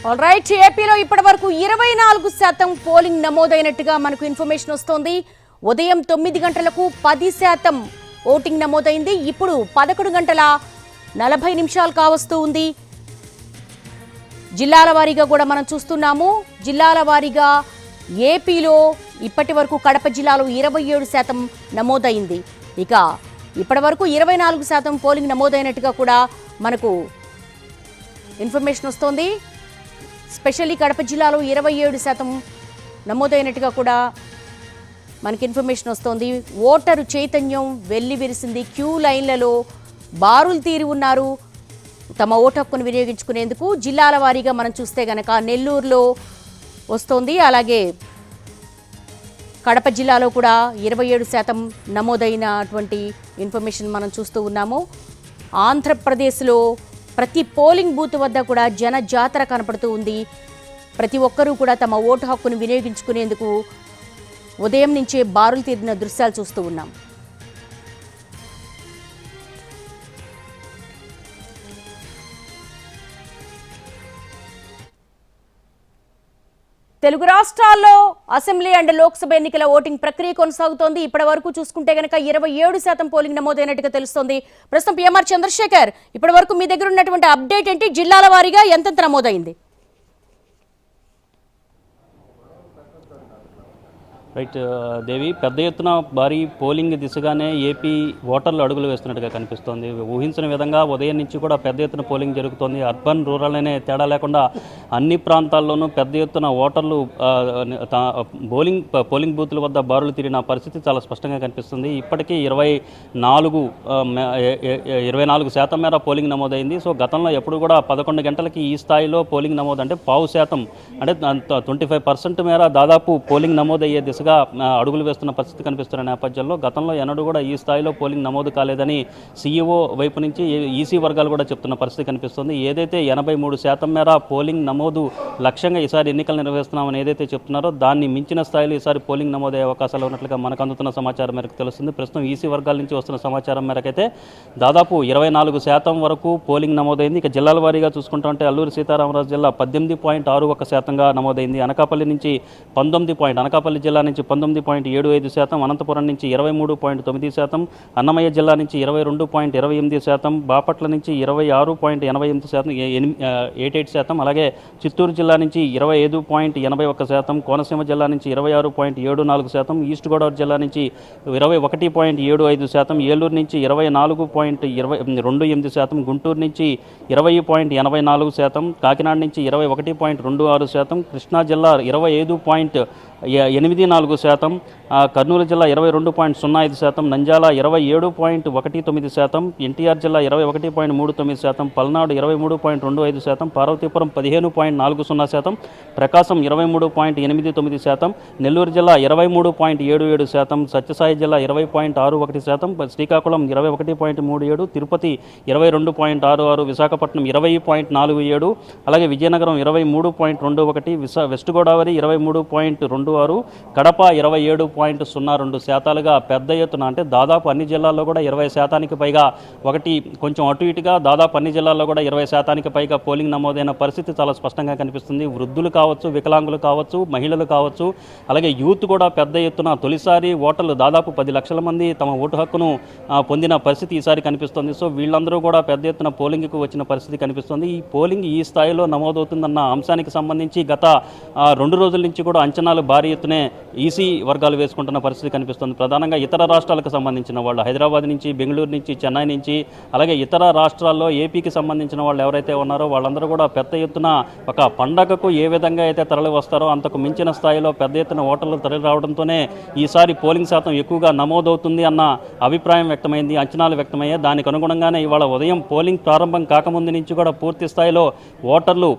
Alright, ఏపీలో ఇప్పటివరకు 24% polling నమోదైనట్టుగా మనకు ఇన్ఫర్మేషన్ వస్తోంది. ఉదయం 9 గంటలకు 10% ఓటింగ్ నమోదైంది. ఇప్పుడు 11 గంటల 40 నిమిషాలు కావస్తూ ఉంది. జిల్లాల వారీగా కూడా మనం చూస్తున్నాము. జిల్లాల వారీగా ఏపీలో ఇప్పటి వరకు కడప జిల్లాలో 27% నమోదైంది. ఇక ఇప్పటి వరకు 24% పోలింగ్ నమోదైనట్టుగా కూడా మనకు ఇన్ఫర్మేషన్ వస్తోంది. స్పెషల్లీ కడప జిల్లాలో 27% నమోదైనట్టుగా కూడా మనకి ఇన్ఫర్మేషన్ వస్తోంది. ఓటరు చైతన్యం వెల్లివిరిసింది. క్యూ లైన్లలో బారులు తీరి ఉన్నారు తమ ఓటు హక్కును వినియోగించుకునేందుకు. జిల్లాల వారీగా మనం చూస్తే గనక నెల్లూరులో వస్తోంది, అలాగే కడప జిల్లాలో కూడా 27% నమోదైనటువంటి ఇన్ఫర్మేషన్ మనం చూస్తూ ఉన్నాము. ఆంధ్రప్రదేశ్లో ప్రతి పోలింగ్ బూత్ వద్ద కూడా జన జాతర కనపడుతూ ఉంది. ప్రతి ఒక్కరూ కూడా తమ ఓటు హక్కును వినియోగించుకునేందుకు ఉదయం నుంచే బారులు తీరిన దృశ్యాలు చూస్తూ ఉన్నాం. తెలుగు రాష్ట్రాల్లో అసెంబ్లీ అండ్ లోక్సభ ఎన్నికల ఓటింగ్ ప్రక్రియ కొనసాగుతోంది. ఇప్పటి వరకు చూసుకుంటే గనక 27% పోలింగ్ నమోదైనట్టుగా తెలుస్తోంది. ప్రస్తుతం పిఎంఆర్ చంద్రశేఖర్, ఇప్పటి వరకు మీ దగ్గర ఉన్నటువంటి అప్డేట్ ఏంటి? జిల్లాల వారీగా ఎంతెంత నమోదైంది? రైట్ దేవి, పెద్ద ఎత్తున భారీ పోలింగ్ దిశగానే ఏపీ ఓటర్లు అడుగులు వేస్తున్నట్టుగా కనిపిస్తోంది. ఊహించిన విధంగా ఉదయం నుంచి కూడా పెద్ద ఎత్తున పోలింగ్ జరుగుతోంది. అర్బన్ రూరల్ అనే తేడా లేకుండా అన్ని ప్రాంతాల్లోనూ పెద్ద ఎత్తున ఓటర్లు పోలింగ్ బూత్ల వద్ద బారులు తీరిన పరిస్థితి చాలా స్పష్టంగా కనిపిస్తుంది. ఇప్పటికీ 24% మేర పోలింగ్ నమోదైంది. సో గతంలో ఎప్పుడు కూడా 11 గంటలకి ఈ స్థాయిలో పోలింగ్ నమోదు అంటే 0.5% అంటే 25% మేర దాదాపు పోలింగ్ నమోదయ్యే దిశగా అడుగులు వేస్తున్న పరిస్థితి కనిపిస్తున్న నేపథ్యంలో గతంలో ఎన్నడూ కూడా ఈ స్థాయిలో పోలింగ్ నమోదు కాలేదని సీఈఓ వైపు నుంచి ఈసీ వర్గాలు కూడా చెప్తున్న పరిస్థితి కనిపిస్తుంది. ఏదైతే 83% మేర పోలింగ్ నమోదు లక్ష్యంగా ఈసారి ఎన్నికలు నిర్వహిస్తున్నామని ఏదైతే చెప్తున్నారో దాన్ని మించిన స్థాయిలో ఈసారి పోలింగ్ నమోదయ్యే అవకాశాలు ఉన్నట్లుగా మనకు అందుతున్న సమాచారం మేరకు తెలుస్తుంది. ప్రస్తుతం ఈసీ వర్గాల నుంచి వస్తున్న సమాచారం మేరకైతే దాదాపు 24% వరకు పోలింగ్ నమోదైంది. ఇక జిల్లాల వారీగా చూసుకుంటుంటే అల్లూరి సీతారామరాజు జిల్లా 18.61% నమోదైంది. అనకాపల్లి నుంచి 19 అనకాపల్లి జిల్లా నుంచి 19.75%, అనంతపురం నుంచి 23.9%, అన్నమయ్య జిల్లా నుంచి 22.28%, బాపట్ల నుంచి 26.88%, అలాగే చిత్తూరు జిల్లా నుంచి 25.81%, కోనసీమ జిల్లా నుంచి 26.74%, ఈస్ట్ గోదావరి జిల్లా నుంచి 21.75%, ఏలూరు నుంచి 24.28%, గుంటూరు నుంచి 20.84%, కాకినాడ నుంచి 21.26%, కృష్ణా జిల్లా 25.84%, కర్నూలు జిల్లా 22.05%, నంద్యాల 27.19%, ఎన్టీఆర్ జిల్లా 21.39%, పల్నాడు 23.25%, పార్వతీపురం 15.40%, ప్రకాశం 23.89%, నెల్లూరు జిల్లా 23.77%, సత్యసాయి జిల్లా 20.61%, శ్రీకాకుళం 21.37%, తిరుపతి 22.66%, విశాఖపట్నం 20.47%, అలాగే విజయనగరం 23.21%, వెస్ట్ గోదావరి 23.26%, కడప 27.02%గా పెద్ద ఎత్తున అంటే దాదాపు అన్ని జిల్లాల్లో కూడా 20%కి పైగా, ఒకటి కొంచెం అటు ఇటుగా దాదాపు అన్ని జిల్లాల్లో కూడా 20%కి పైగా పోలింగ్ నమోదైన పరిస్థితి చాలా స్పష్టంగా కనిపిస్తుంది. వృద్ధులు కావచ్చు, వికలాంగులు కావచ్చు, మహిళలు కావచ్చు, అలాగే యూత్ కూడా పెద్ద ఎత్తున తొలిసారి ఓటర్లు దాదాపు 10 లక్షల మంది తమ ఓటు హక్కును పొందిన పరిస్థితి ఈసారి కనిపిస్తుంది. సో వీళ్ళందరూ కూడా పెద్ద ఎత్తున పోలింగ్కు వచ్చిన పరిస్థితి కనిపిస్తుంది. ఈ పోలింగ్ ఈ స్థాయిలో నమోదవుతుందన్న అంశానికి సంబంధించి గత 2 రోజుల నుంచి కూడా అంచనాలు భారీ ఎత్తునే ఈసీ వర్గాలు వేసుకుంటున్న పరిస్థితి కనిపిస్తుంది. ప్రధానంగా ఇతర రాష్ట్రాలకు సంబంధించిన వాళ్ళు, హైదరాబాద్ నుంచి, బెంగళూరు నుంచి, చెన్నై నుంచి, అలాగే ఇతర రాష్ట్రాల్లో ఏపీకి సంబంధించిన వాళ్ళు ఎవరైతే ఉన్నారో వాళ్ళందరూ కూడా పెద్ద ఎత్తున ఒక పండగకు ఏ విధంగా అయితే తరలి వస్తారో అంతకు మించిన స్థాయిలో పెద్ద ఎత్తున ఓటర్లు తరలి రావడంతోనే ఈసారి పోలింగ్ శాతం ఎక్కువగా నమోదవుతుంది అన్న అభిప్రాయం వ్యక్తమైంది, అంచనాలు వ్యక్తమయ్యాయి. దానికి అనుగుణంగానే ఇవాళ ఉదయం పోలింగ్ ప్రారంభం కాకముందు నుంచి కూడా పూర్తి స్థాయిలో ఓటర్లు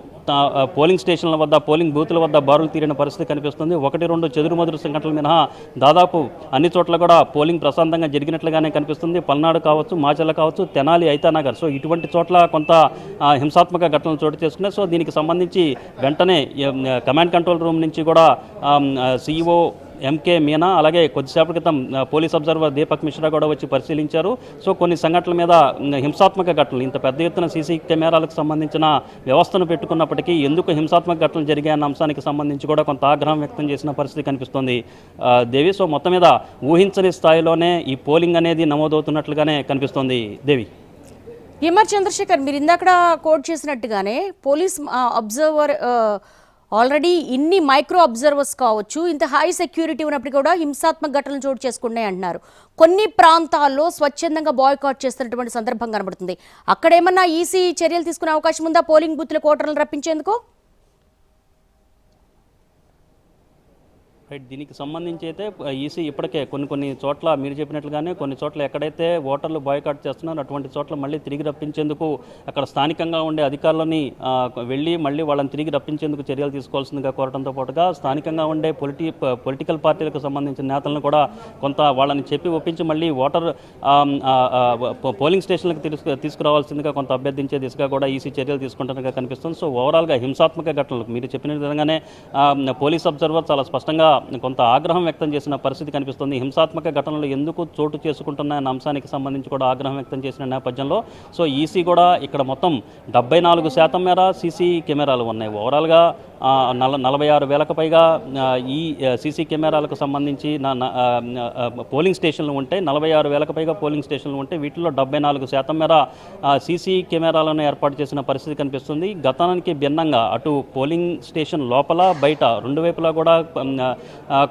పోలింగ్ స్టేషన్ల వద్ద, పోలింగ్ బూతుల వద్ద బారులు తీరిన పరిస్థితి కనిపిస్తుంది. 1-2 చెదురుమదురు సంఘటనలు మినహా దాదాపు అన్ని చోట్ల కూడా పోలింగ్ ప్రశాంతంగా జరిగినట్లుగానే కనిపిస్తుంది. పల్నాడు కావచ్చు, మాచర్ల కావచ్చు, తెనాలి, ఐతానగర్, సో ఇటువంటి చోట్ల కొంత హింసాత్మక ఘటనలు చోటు చేసుకున్నాయి. సో దీనికి సంబంధించి వెంటనే కమాండ్ కంట్రోల్ రూమ్ నుంచి కూడా సీఈఓ ఎంకే మీనా, అలాగే కొద్దిసేపటి క్రితం పోలీస్ అబ్జర్వర్ దీపక్ మిశ్రా కూడా వచ్చి పరిశీలించారు. సో కొన్ని సంఘటనల మీద హింసాత్మక ఘటనలు, ఇంత పెద్ద ఎత్తున సీసీ కెమెరాలకు సంబంధించిన వ్యవస్థను పెట్టుకున్నప్పటికీ ఎందుకు హింసాత్మక ఘటనలు జరిగాయన్న అంశానికి సంబంధించి కూడా కొంత ఆగ్రహం వ్యక్తం చేసిన పరిస్థితి కనిపిస్తోంది దేవి. సో మొత్తం మీద ఊహించని స్థాయిలోనే ఈ పోలింగ్ అనేది నమోదవుతున్నట్లుగానే కనిపిస్తోంది దేవి. ఎంఆర్ చంద్రశేఖర్, మీరు ఇందాక కోట్ చేసినట్టుగానే పోలీస్ అబ్జర్వర్ ఆల్రెడీ ఇన్ని మైక్రో అబ్జర్వర్స్ కావచ్చు, ఇంత హై సెక్యూరిటీ ఉన్నప్పుడు కూడా హింసాత్మక ఘటనలు చోటు చేసుకున్నాయి అంటున్నారు. కొన్ని ప్రాంతాల్లో స్వచ్ఛందంగా బాయ్కాట్ చేస్తున్నటువంటి సందర్భం కనబడుతుంది. అక్కడేమన్నా ఈసీ చర్యలు తీసుకునే అవకాశం ఉందా పోలింగ్ బూత్లకు ఓటర్లను రప్పించేందుకు? రైట్, దీనికి సంబంధించి అయితే ఈసీ ఇప్పటికే కొన్ని చోట్ల మీరు చెప్పినట్లుగానే కొన్ని చోట్ల ఎక్కడైతే ఓటర్లు బాయ్కాట్ చేస్తున్నారో అటువంటి చోట్ల మళ్ళీ తిరిగి రప్పించేందుకు అక్కడ స్థానికంగా ఉండే అధికారులని వెళ్ళి మళ్ళీ వాళ్ళని తిరిగి రప్పించేందుకు చర్యలు తీసుకోవాల్సిందిగా కోరడంతో పాటుగా స్థానికంగా ఉండే పొలిటికల్ పార్టీలకు సంబంధించిన నేతలను కూడా కొంత వాళ్ళని చెప్పి ఒప్పించి మళ్ళీ ఓటర్ పోలింగ్ స్టేషన్లకు తీసుకురావాల్సిందిగా కొంత అభ్యర్థించే దిశగా కూడా ఈసీ చర్యలు తీసుకుంటున్నట్టుగా కనిపిస్తుంది. సో ఓవరాల్గా హింసాత్మక ఘటనలు మీరు చెప్పిన విధంగానే పోలీస్ అబ్జర్వర్ చాలా స్పష్టంగా కొంత ఆగ్రహం వ్యక్తం చేసిన పరిస్థితి కనిపిస్తుంది. హింసాత్మక ఘటనలు ఎందుకు చోటు చేసుకుంటున్నాయన్న అంశానికి సంబంధించి కూడా ఆగ్రహం వ్యక్తం చేసిన నేపథ్యంలో సో ఈసీ కూడా ఇక్కడ మొత్తం 74% మేర సీసీ కెమెరాలు ఉన్నాయి. ఓవరాల్గా 46,000కు పైగా ఈ సీసీ కెమెరాలకు సంబంధించి పోలింగ్ స్టేషన్లు ఉంటాయి. 46,000కు పైగా పోలింగ్ స్టేషన్లు ఉంటాయి. వీటిలో 74% మేర సీసీ కెమెరాలను ఏర్పాటు చేసిన పరిస్థితి కనిపిస్తుంది. గతానికి భిన్నంగా అటు పోలింగ్ స్టేషన్ లోపల బయట రెండు వైపులా కూడా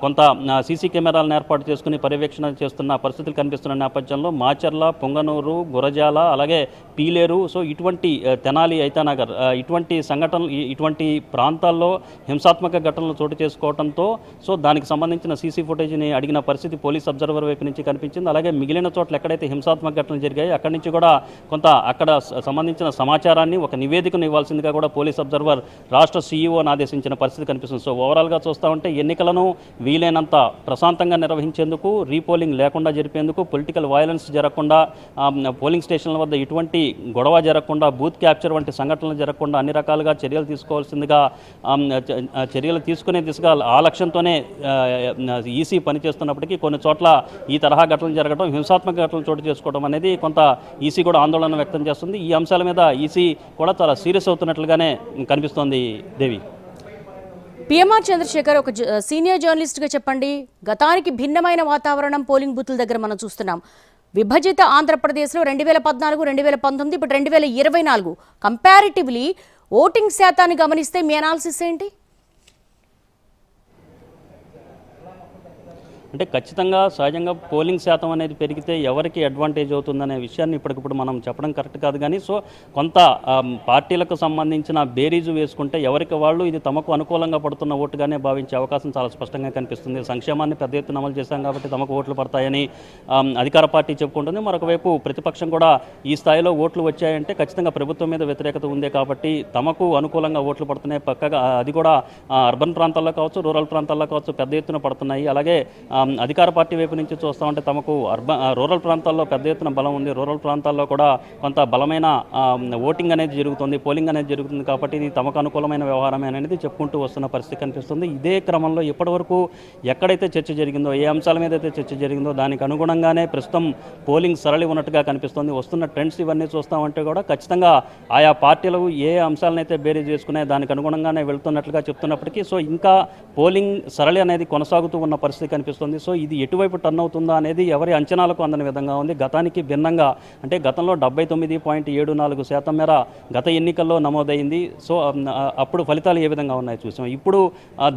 కొంత సీసీ కెమెరాలను ఏర్పాటు చేసుకుని పర్యవేక్షణ చేస్తున్న పరిస్థితులు కనిపిస్తున్న నేపథ్యంలో మాచర్ల, పొంగనూరు, గురజాల, అలాగే పీలేరు, సో ఇటువంటి తెనాలి, ఐతానగర్ ఇటువంటి సంఘటనలు, ఇటువంటి ప్రాంతాల్లో హింసాత్మక ఘటనలు చోటు చేసుకోవడంతో సో దానికి సంబంధించిన సీసీ ఫుటేజ్ని అడిగిన పరిస్థితి పోలీస్ అబ్జర్వర్ వైపు నుంచి కనిపించింది. అలాగే మిగిలిన చోట్ల ఎక్కడైతే హింసాత్మక ఘటనలు జరిగాయి అక్కడి నుంచి కూడా కొంత అక్కడ సంబంధించిన సమాచారాన్ని ఒక నివేదికను ఇవ్వాల్సిందిగా కూడా పోలీస్ అబ్జర్వర్ రాష్ట్ర సీఈఓని ఆదేశించిన పరిస్థితి కనిపిస్తుంది. సో ఓవరాల్గా చూస్తూ ఉంటే ఎన్నికలను వీలైనంత ప్రశాంతంగా నిర్వహించేందుకు, రీపోలింగ్ లేకుండా జరిపేందుకు, పొలిటికల్ వైలెన్స్ జరగకుండా, పోలింగ్ స్టేషన్ల వద్ద ఇటువంటి గొడవ జరగకుండా, బూత్ క్యాప్చర్ వంటి సంఘటనలు జరగకుండా అన్ని రకాలుగా చర్యలు తీసుకోవాల్సిందిగా చర్యలు తీసుకునే దిశగా ఆ లక్ష్యంతోనే ఈసీ పనిచేస్తున్నప్పటికీ కొన్ని చోట్ల ఈ తరహా ఘటనలు జరగడం, హింసాత్మక ఘటనలు చోటు చేసుకోవడం అనేది కొంత ఈసీ కూడా ఆందోళన వ్యక్తం చేస్తుంది. ఈ అంశాల మీద ఈసీ కూడా చాలా సీరియస్ అవుతున్నట్లుగానే కనిపిస్తోంది దేవి. పిఎంఆర్ చంద్రశేఖర్, ఒక సీనియర్ జర్నలిస్ట్గా చెప్పండి, గతానికి భిన్నమైన వాతావరణం పోలింగ్ బూతుల దగ్గర మనం చూస్తున్నాం. విభజిత ఆంధ్రప్రదేశ్లో 2014, 2019, ఇప్పుడు 2024 కంపారిటివ్లీ ఓటింగ్ శాతాన్ని గమనిస్తే మీ అనాలిసిస్ ఏంటి? అంటే ఖచ్చితంగా సహజంగా పోలింగ్ శాతం అనేది పెరిగితే ఎవరికి అడ్వాంటేజ్ అవుతుందనే విషయాన్ని ఇప్పటికిప్పుడు మనం చెప్పడం కరెక్ట్ కాదు. కానీ సో కొంత పార్టీలకు సంబంధించిన బేరీజు వేసుకుంటే ఎవరికి వాళ్ళు ఇది తమకు అనుకూలంగా పడుతున్న ఓటుగానే భావించే అవకాశం చాలా స్పష్టంగా కనిపిస్తుంది. సంక్షేమాన్ని పెద్ద ఎత్తున అమలు చేశాం కాబట్టి తమకు ఓట్లు పడతాయని అధికార పార్టీ చెప్పుకుంటుంది. మరొకవైపు ప్రతిపక్షం కూడా ఈ స్థాయిలో ఓట్లు వచ్చాయంటే ఖచ్చితంగా ప్రభుత్వం మీద వ్యతిరేకత ఉందే కాబట్టి తమకు అనుకూలంగా ఓట్లు పడుతున్నాయి. పక్కగా అది కూడా అర్బన్ ప్రాంతాల్లో కావచ్చు, రూరల్ ప్రాంతాల్లో కావచ్చు పెద్ద ఎత్తున పడుతున్నాయి. అలాగే అధికార పార్టీ వైపు నుంచి చూస్తూ ఉంటే తమకు రూరల్ ప్రాంతాల్లో పెద్ద ఎత్తున బలం ఉంది. రూరల్ ప్రాంతాల్లో కూడా కొంత బలమైన ఓటింగ్ అనేది జరుగుతుంది, పోలింగ్ అనేది జరుగుతుంది. కాబట్టి ఇది తమకు అనుకూలమైన వ్యవహారమే అనేది చెప్పుకుంటూ వస్తున్న పరిస్థితి కనిపిస్తుంది. ఇదే క్రమంలో ఇప్పటివరకు ఎక్కడైతే చర్చ జరిగిందో, ఏ అంశాల మీద అయితే చర్చ జరిగిందో దానికి అనుగుణంగానే ప్రస్తుతం పోలింగ్ సరళి ఉన్నట్టుగా కనిపిస్తుంది. వస్తున్న ట్రెండ్స్ ఇవన్నీ చూస్తామంటే కూడా ఖచ్చితంగా ఆయా పార్టీలు ఏ అంశాలనైతే బేరీజ్ చేసుకునే దానికి అనుగుణంగానే వెళ్తున్నట్లుగా చెప్తున్నప్పటికీ సో ఇంకా పోలింగ్ సరళి అనేది కొనసాగుతూ ఉన్న పరిస్థితి కనిపిస్తుంది. సో ఇది ఎటువైపు టర్న్ అవుతుందా అనేది ఎవరి అంచనాలకు అందని విధంగా ఉంది. గతానికి భిన్నంగా అంటే గతంలో 79.74% మేర గత ఎన్నికల్లో నమోదైంది. సో అప్పుడు ఫలితాలు ఏ విధంగా ఉన్నాయో చూసాం. ఇప్పుడు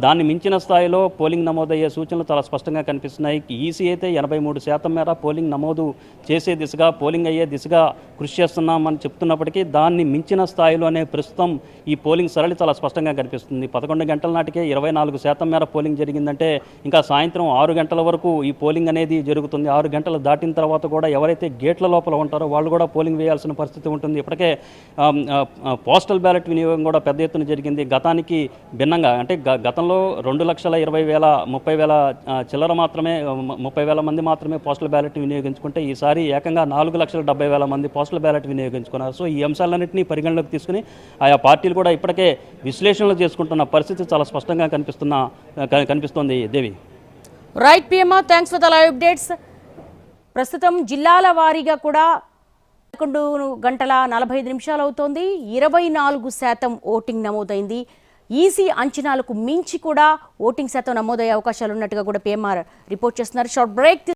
దాన్ని మించిన స్థాయిలో పోలింగ్ నమోదయ్యే సూచనలు చాలా స్పష్టంగా కనిపిస్తున్నాయి. ఈసీ అయితే 83% మేర పోలింగ్ నమోదు చేసే దిశగా, పోలింగ్ అయ్యే దిశగా కృషి చేస్తున్నామని చెప్తున్నప్పటికీ దాన్ని మించిన స్థాయిలోనే ప్రస్తుతం ఈ పోలింగ్ సరళి చాలా స్పష్టంగా కనిపిస్తుంది. 11 గంటల నాటికే 24% మేర పోలింగ్ జరిగిందంటే ఇంకా సాయంత్రం 6 గంటల వరకు ఈ పోలింగ్ అనేది జరుగుతుంది. 6 గంటలు దాటిన తర్వాత కూడా ఎవరైతే గేట్ల లోపల ఉంటారో వాళ్ళు కూడా పోలింగ్ వేయాల్సిన పరిస్థితి ఉంటుంది. ఇప్పటికే పోస్టల్ బ్యాలెట్ వినియోగం కూడా పెద్ద ఎత్తున జరిగింది. గతానికి భిన్నంగా అంటే గతంలో 2,20,030 చిల్లర మాత్రమే 30,000 మంది మాత్రమే పోస్టల్ బ్యాలెట్ వినియోగించుకుంటే ఈసారి ఏకంగా 4,70,000 మంది పోస్టల్ బ్యాలెట్ వినియోగించుకున్నారు. సో ఈ అంశాలన్నింటినీ పరిగణలోకి తీసుకుని ఆయా పార్టీలు కూడా ఇప్పటికే విశ్లేషణలు చేసుకుంటున్న పరిస్థితి చాలా స్పష్టంగా కనిపిస్తోంది Devi. Right PMR, thanks for the live updates. ప్రస్తుతం జిల్లాల వారీగా కూడా 11:45 అవుతోంది. 24% ఓటింగ్ నమోదైంది. ఈసీ అంచనాలకు మించి కూడా ఓటింగ్ శాతం నమోదయ్యే అవకాశాలు ఉన్నట్టుగా కూడా పిఎంఆర్ రిపోర్ట్ చేస్తున్నారు. Short break